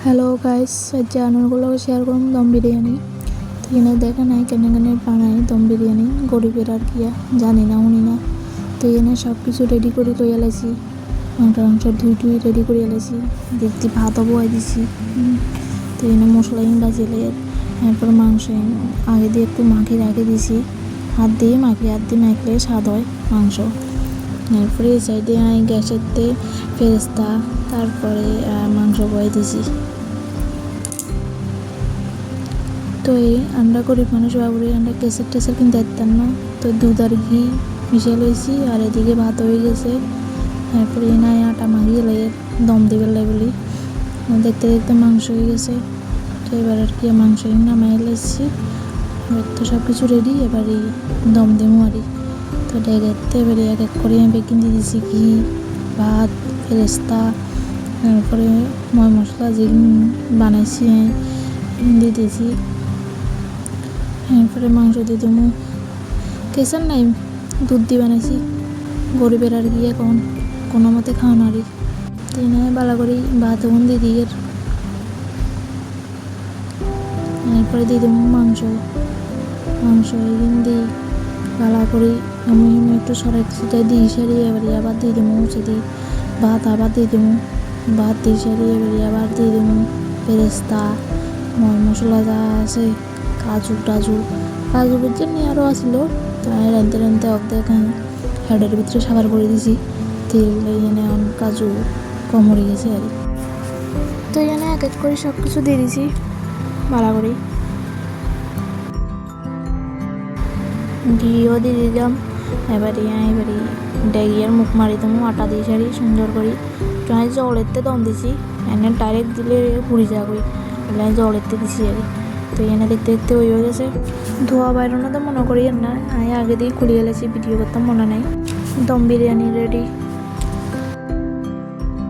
Hello guys, আজ আনারগুলো share করুন দম বিরিয়ানি। তো এখানে দেখা নাই কেন বানাই দম বিরিয়ানি গরিবের আর কি জানি না উনি না। তো এখানে সব কিছু রেডি করে লই এলাইছি, মাংস ধুই রেডি করে এলাইছি, দেখতে ভাতও বয়াই দিছি। তো এখানে মশলা বাজিলে এরপর মাংস আগে দিয়ে একটু মাখিয়ে রেখে দিছি, হাত দিয়ে মাখলে স্বাদ হয় মাংস। এরপরে এই সাইডে গ্যাসেরতে ফেরেস্তা, তারপরে মাংস বয়ে দিছি। তো এই আমরা গরিব মানুষ বাবুরে আমরা কেসের কিনতে পারতাম না, তো দুধ আর ঘি মিশিয়ে লইছি আর এদিকে ভাত হয়ে গেছে। তারপরে নাই আটা মাখিয়ে লাগে দম দিবার লাগে বলি, দেখতে দেখতে মাংস হয়ে গেছে। তো এবার আর কি মাংস নামাই লাইছি, এবার তো সব কিছু রেডি, এবার এই দম দিমু আরি। তো ডেগেতে এবারে এক এক করে আমি কিনে দিয়েছি ঘি, ভাত, ফেরেস্তা, তারপরে ময় মশলা যে বানাইছি দিয়ে দিয়েছি। এরপরে মাংস দিয়ে দেবো, কেসার নাই দুধ দিয়ে বানাইছি, গরিবের আর কি এখন কোনো মতে খাওয়ানো আরি। তাই না বালা করি ভাত ওখান দিয়ে দিই। এরপরে দিয়ে দেবো মাংস এখান দিই বালা করি আমি একটু সরাই সেটাই দিই সারিয়ে এবারে আবার দিয়ে দেবো, সেটি ভাত আবার দিয়ে দেবো, ভাত দিয়ে সারিয়ে এবারে আবার দিয়ে দেবো ফেরেস্তা, ময় মশলা যা আছে, কাজু বুঝছেন নিয়ে আরও আসলো। তো আমি রাঁধতে অর্ধেক হেডের ভিতরে সাবার করে দিছি, তেল এখানে কাজু কম হয়ে গেছে আর। তো এখানে এক এক করে সব কিছু দিয়ে দিছি ভালো করে, ঘিও দিয়ে দিলাম। এবারে ডেগিয়ার মুখ মারি দেবো আটা দিয়ে সারি সুন্দর করে। তো আমি জলেরতে দম দিছি, এনে ডাইরেক্ট দিলে পুড়ি যাবে, জলেরতে দিছি আর। তো এনে দেখতে হয়ে গেছে, ধোয়া বাইরোনো তো মনে করি না, আমি আগে দিয়ে খুলে গেলেছি, ভিডিও করতাম মনে নাই। দম বিরিয়ানি রেডি।